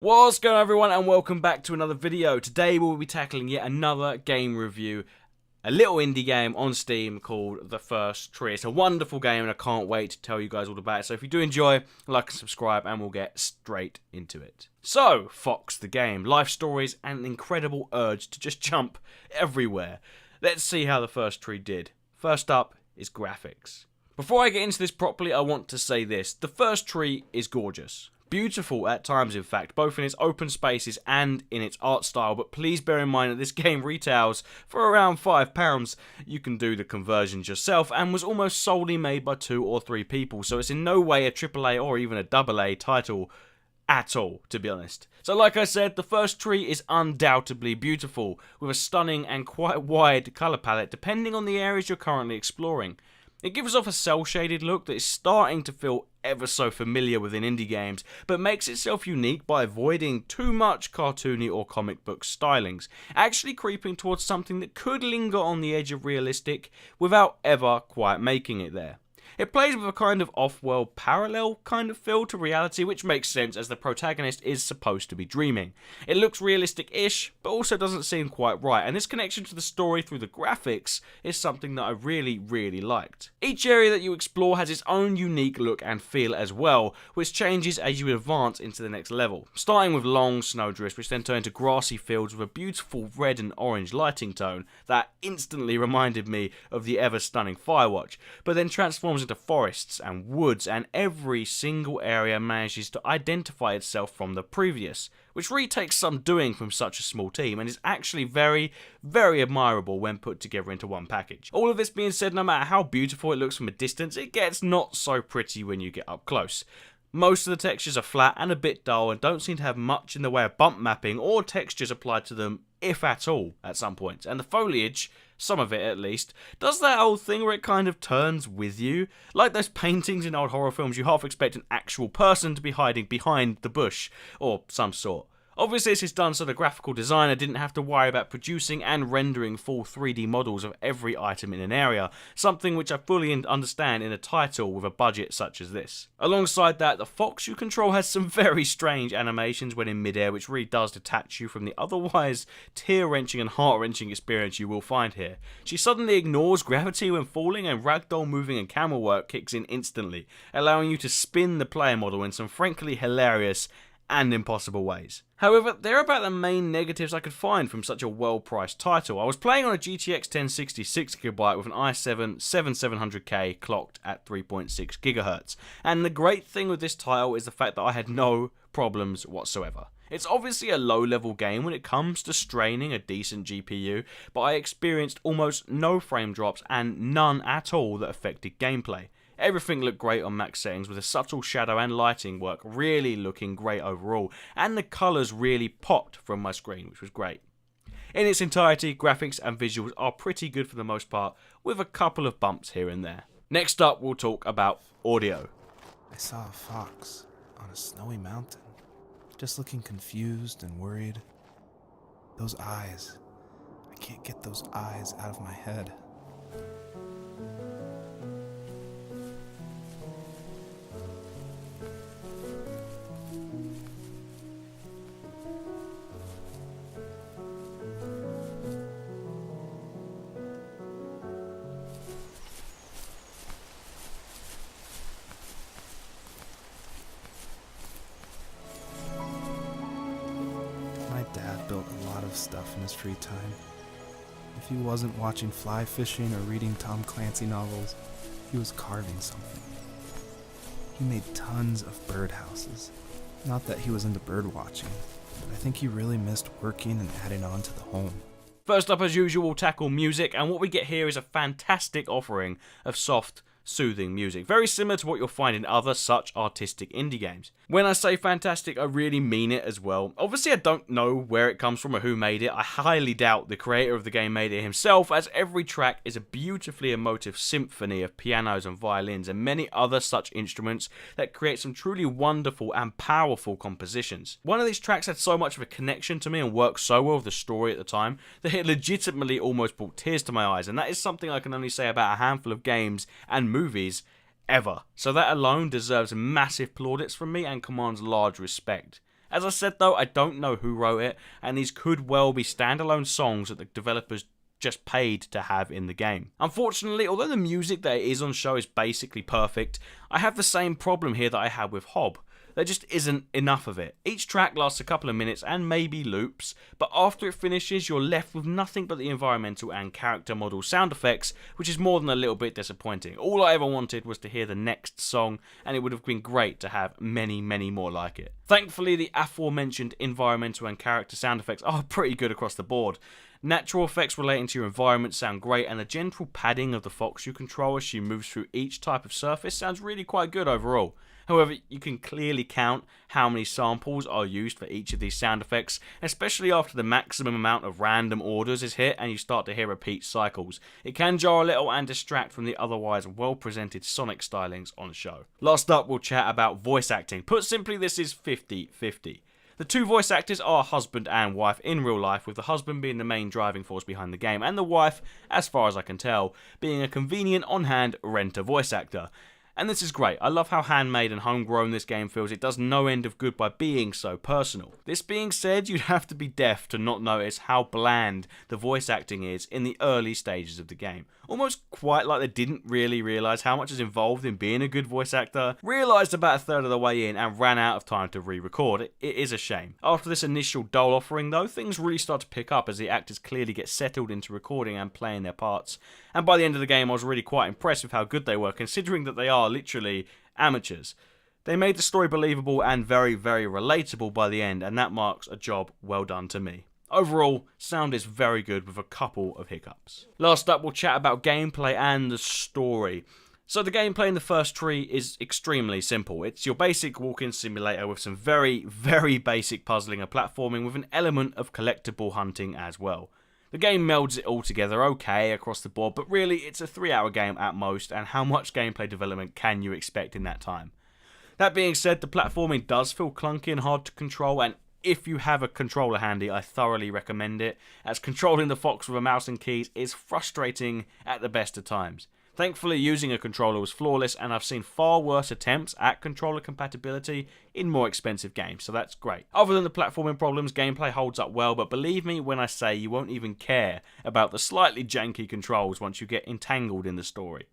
What's going on, everyone, and welcome back to another video. Today we'll be tackling yet another game review, a little indie game on Steam called The First Tree. It's a wonderful game and I can't wait to tell you guys all about it. So if you do enjoy, like and subscribe and we'll get straight into it. So, Fox the game, life stories and an incredible urge to just jump everywhere. Let's see how The First Tree did. First up is graphics. Before I get into this properly, I want to say this. The First Tree is gorgeous. Beautiful at times, in fact, both in its open spaces and in its art style, but please bear in mind that this game retails for around £5. You can do the conversions yourself and was almost solely made by 2 or 3 people, so it's in no way a AAA or even a AA title at all, to be honest. So like I said, The First Tree is undoubtedly beautiful, with a stunning and quite wide colour palette depending on the areas you're currently exploring. It gives off a cel-shaded look that is starting to feel ever so familiar within indie games, but makes itself unique by avoiding too much cartoony or comic book stylings, actually creeping towards something that could linger on the edge of realistic without ever quite making it there. It plays with a kind of off-world parallel kind of feel to reality, which makes sense as the protagonist is supposed to be dreaming. It looks realistic-ish, but also doesn't seem quite right, and this connection to the story through the graphics is something that I really liked. Each area that you explore has its own unique look and feel as well, which changes as you advance into the next level. Starting with long snowdrifts, which then turn into grassy fields with a beautiful red and orange lighting tone that instantly reminded me of the ever-stunning Firewatch, but then transforms into forests and woods, and every single area manages to identify itself from the previous, which really takes some doing from such a small team and is actually very admirable when put together into one package. All of this being said, no matter how beautiful it looks from a distance, it gets not so pretty when you get up close. Most of the textures are flat and a bit dull and don't seem to have much in the way of bump mapping or textures applied to them, if at all, at some points. And the foliage, some of it at least, does that old thing where it kind of turns with you. Like those paintings in old horror films, you half expect an actual person to be hiding behind the bush, or some sort. Obviously this is done so the graphical designer didn't have to worry about producing and rendering full 3D models of every item in an area, something which I fully understand in a title with a budget such as this. Alongside that, the fox you control has some very strange animations when in midair, which really does detach you from the otherwise tear-wrenching and heart-wrenching experience you will find here. She suddenly ignores gravity when falling, and ragdoll moving and camera work kicks in instantly, allowing you to spin the player model in some frankly hilarious and impossible ways. However, they're about the main negatives I could find from such a well-priced title. I was playing on a GTX 1060 6GB with an i7 7700K clocked at 3.6 GHz, and the great thing with this title is the fact that I had no problems whatsoever. It's obviously a low-level game when it comes to straining a decent GPU, but I experienced almost no frame drops and none at all that affected gameplay. Everything looked great on max settings, with the subtle shadow and lighting work really looking great overall, and the colours really popped from my screen, which was great. In its entirety, graphics and visuals are pretty good for the most part, with a couple of bumps here and there. Next up, we'll talk about audio. I saw a fox on a snowy mountain, just looking confused and worried. Those eyes. I can't get those eyes out of my head. My dad built a lot of stuff in his free time. If he wasn't watching fly fishing or reading Tom Clancy novels, he was carving something. He made tons of birdhouses. Not that he was into bird watching, but I think he really missed working and adding on to the home. First up, as usual, we'll tackle music, and what we get here is a fantastic offering of soft, soothing music, very similar to what you'll find in other such artistic indie games. When I say fantastic, I really mean it as well. Obviously I don't know where it comes from or who made it. I highly doubt the creator of the game made it himself, as every track is a beautifully emotive symphony of pianos and violins and many other such instruments that create some truly wonderful and powerful compositions. One of these tracks had so much of a connection to me and worked so well with the story at the time that it legitimately almost brought tears to my eyes, and that is something I can only say about a handful of games and movies ever. So that alone deserves massive plaudits from me and commands large respect. As I said though, I don't know who wrote it, and these could well be standalone songs that the developers just paid to have in the game. Unfortunately, although the music that is on show is basically perfect, I have the same problem here that I had with Hob. There just isn't enough of it. Each track lasts a couple of minutes and maybe loops, but after it finishes you're left with nothing but the environmental and character model sound effects, which is more than a little bit disappointing. All I ever wanted was to hear the next song, and it would have been great to have many more like it. Thankfully, the aforementioned environmental and character sound effects are pretty good across the board. Natural effects relating to your environment sound great, and the gentle padding of the fox you control as she moves through each type of surface sounds really quite good overall. However, you can clearly count how many samples are used for each of these sound effects, especially after the maximum amount of random orders is hit and you start to hear repeat cycles. It can jar a little and distract from the otherwise well-presented sonic stylings on show. Last up, we'll chat about voice acting. Put simply, this is 50-50. The two voice actors are husband and wife in real life, with the husband being the main driving force behind the game, and the wife, as far as I can tell, being a convenient on-hand renter voice actor. And this is great. I love how handmade and homegrown this game feels. It does no end of good by being so personal. This being said, you'd have to be deaf to not notice how bland the voice acting is in the early stages of the game. Almost quite like they didn't really realise how much is involved in being a good voice actor, realised about a third of the way in and ran out of time to re-record. It is a shame. After this initial dull offering though, things really start to pick up as the actors clearly get settled into recording and playing their parts. And by the end of the game I was really quite impressed with how good they were, considering that they are literally amateurs. They made the story believable and very relatable by the end, and that marks a job well done to me. Overall, sound is very good with a couple of hiccups. Last up, we'll chat about gameplay and the story. So the gameplay in the first tree is extremely simple. It's your basic walking simulator with some very basic puzzling and platforming, with an element of collectible hunting as well. The game melds it all together okay across the board, but really it's a 3-hour game at most, and how much gameplay development can you expect in that time? That being said, the platforming does feel clunky and hard to control, and if you have a controller handy, I thoroughly recommend it, as controlling the fox with a mouse and keys is frustrating at the best of times. Thankfully, using a controller was flawless, and I've seen far worse attempts at controller compatibility in more expensive games, so that's great. Other than the platforming problems, gameplay holds up well, but believe me when I say you won't even care about the slightly janky controls once you get entangled in the story.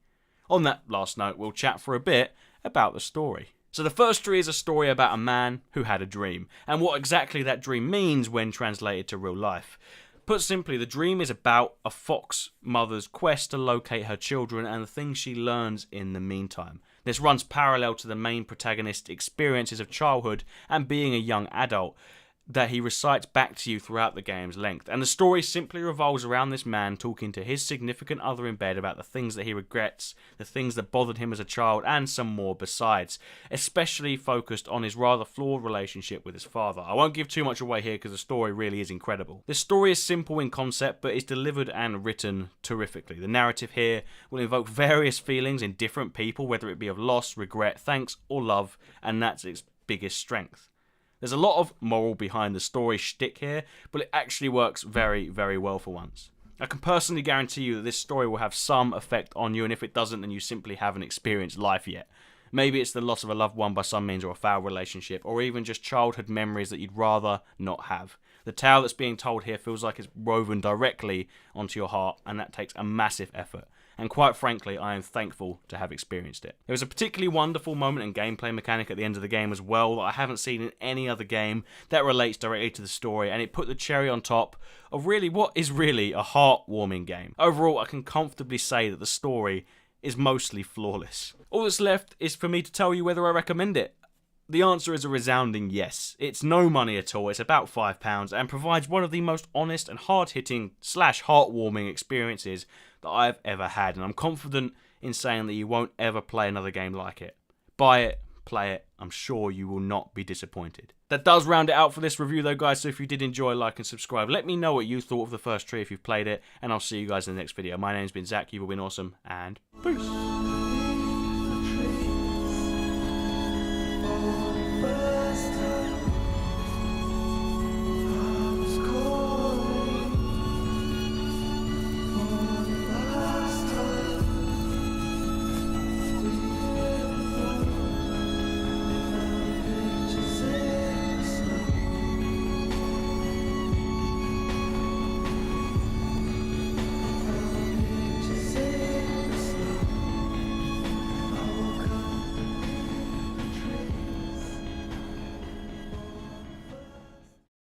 On that last note, we'll chat for a bit about the story. So the first tree is a story about a man who had a dream, and what exactly that dream means when translated to real life. Put simply, the dream is about a fox mother's quest to locate her children and the things she learns in the meantime. This runs parallel to the main protagonist's experiences of childhood and being a young adult that he recites back to you throughout the game's length, and the story simply revolves around this man talking to his significant other in bed about the things that he regrets, the things that bothered him as a child, and some more besides, especially focused on his rather flawed relationship with his father. I won't give too much away here because the story really is incredible. This story is simple in concept, but is delivered and written terrifically. The narrative here will invoke various feelings in different people, whether it be of loss, regret, thanks, or love, and that's its biggest strength. There's a lot of moral behind the story shtick here, but it actually works very well for once. I can personally guarantee you that this story will have some effect on you, and if it doesn't, then you simply haven't experienced life yet. Maybe it's the loss of a loved one by some means, or a foul relationship, or even just childhood memories that you'd rather not have. The tale that's being told here feels like it's woven directly onto your heart, and that takes a massive effort. And quite frankly, I am thankful to have experienced it. There was a particularly wonderful moment and gameplay mechanic at the end of the game as well that I haven't seen in any other game that relates directly to the story, and it put the cherry on top of really what is really a heartwarming game. Overall, I can comfortably say that the story is mostly flawless. All that's left is for me to tell you whether I recommend it. The answer is a resounding yes. It's no money at all, it's about £5, and provides one of the most honest and hard-hitting / heartwarming experiences that I've ever had, and I'm confident in saying that you won't ever play another game like it. Buy it, play it, I'm sure you will not be disappointed. That does round it out for this review though guys, so if you did enjoy, like and subscribe. Let me know what you thought of the first tree if you've played it, and I'll see you guys in the next video. My name's been Zach, you've all been awesome, and peace!